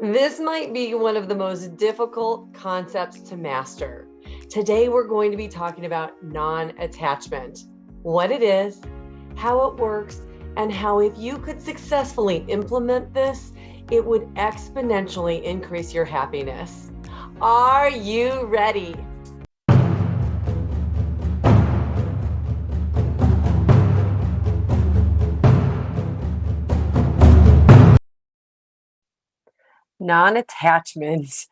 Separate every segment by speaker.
Speaker 1: This might be one of the most difficult concepts to master. Today, we're going to be talking about non-attachment, what it is, how it works, and how if you could successfully implement this, it would exponentially increase your happiness. Are you ready? Non-attachment.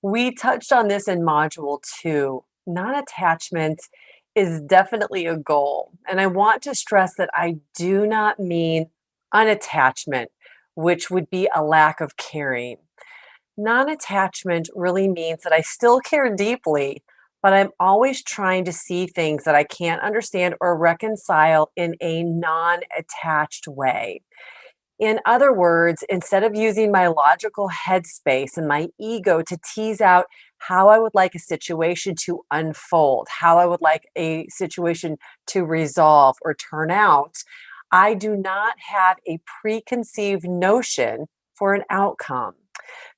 Speaker 1: We touched on this in module 2. Non-attachment is definitely a goal. And I want to stress that I do not mean unattachment, which would be a lack of caring. Non-attachment really means that I still care deeply, but I'm always trying to see things that I can't understand or reconcile in a non-attached way. In other words, instead of using my logical headspace and my ego to tease out how I would like a situation to unfold, how I would like a situation to resolve or turn out, I do not have a preconceived notion for an outcome.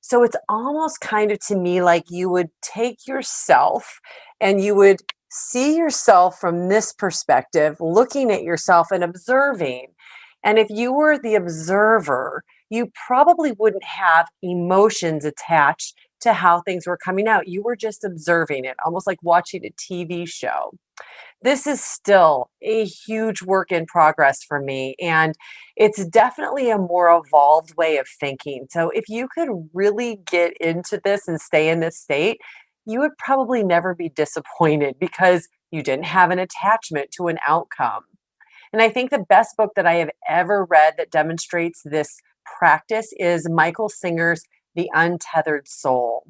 Speaker 1: So it's almost kind of to me like you would take yourself and you would see yourself from this perspective, looking at yourself and observing. And if you were the observer, you probably wouldn't have emotions attached to how things were coming out. You were just observing it, almost like watching a TV show. This is still a huge work in progress for me, and it's definitely a more evolved way of thinking. So, if you could really get into this and stay in this state, you would probably never be disappointed because you didn't have an attachment to an outcome. And I think the best book that I have ever read that demonstrates this practice is Michael Singer's The Untethered Soul.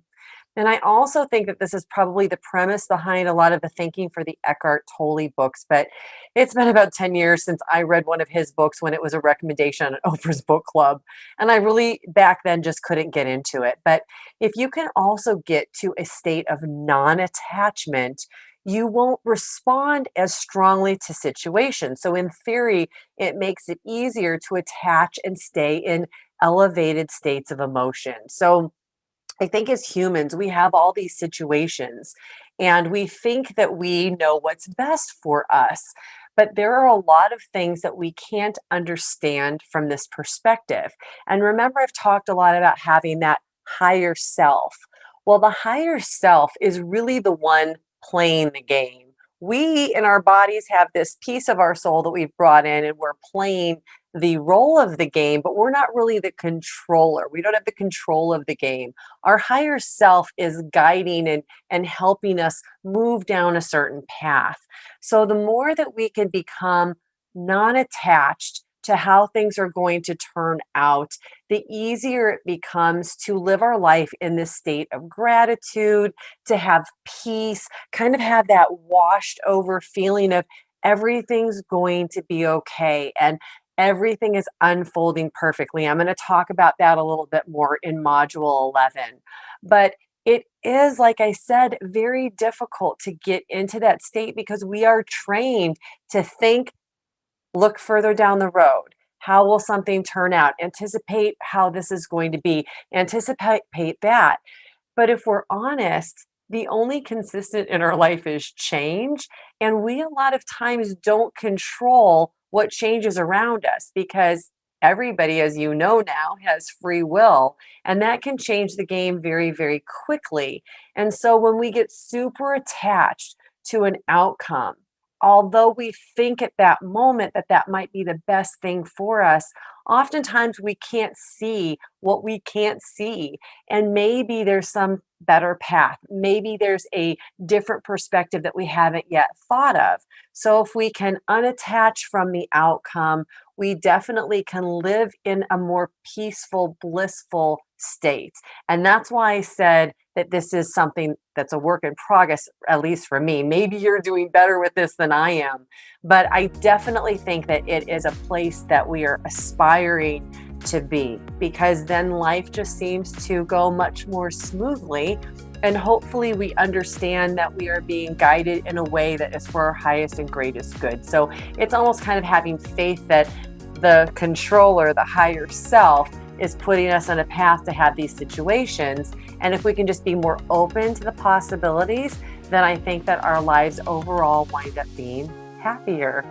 Speaker 1: And I also think that this is probably the premise behind a lot of the thinking for the Eckhart Tolle books. But it's been about 10 years since I read one of his books when it was a recommendation on Oprah's book club. And I really back then just couldn't get into it. But if you can also get to a state of non attachment, you won't respond as strongly to situations. So, in theory, it makes it easier to attach and stay in elevated states of emotion. So, I think as humans, we have all these situations and we think that we know what's best for us. But there are a lot of things that we can't understand from this perspective. And remember, I've talked a lot about having that higher self. Well, the higher self is really the one playing the game. We in our bodies have this piece of our soul that we've brought in and we're playing the role of the game, but we're not really the controller. We don't have the control of the game. Our higher self is guiding and helping us move down a certain path. So the more that we can become non attached to how things are going to turn out, the easier it becomes to live our life in this state of gratitude, to have peace, kind of have that washed over feeling of everything's going to be okay and everything is unfolding perfectly. I'm going to talk about that a little bit more in module 11. But it is, like I said, very difficult to get into that state because we are trained to think, look further down the road. How will something turn out? Anticipate how this is going to be. Anticipate that. But if we're honest, the only consistent in our life is change. And we a lot of times don't control what changes around us because everybody, as you know now, has free will. And that can change the game very, very quickly. And so when we get super attached to an outcome, although we think at that moment that that might be the best thing for us, oftentimes we can't see what we can't see. And maybe there's some better path. Maybe there's a different perspective that we haven't yet thought of. So if we can unattach from the outcome, we definitely can live in a more peaceful, blissful state. And that's why I said that this is something that's a work in progress, at least for me. Maybe you're doing better with this than I am, but I definitely think that it is a place that we are aspiring to be, because then life just seems to go much more smoothly. And hopefully we understand that we are being guided in a way that is for our highest and greatest good. So it's almost kind of having faith that the controller, the higher self, is putting us on a path to have these situations. And if we can just be more open to the possibilities, then I think that our lives overall wind up being happier.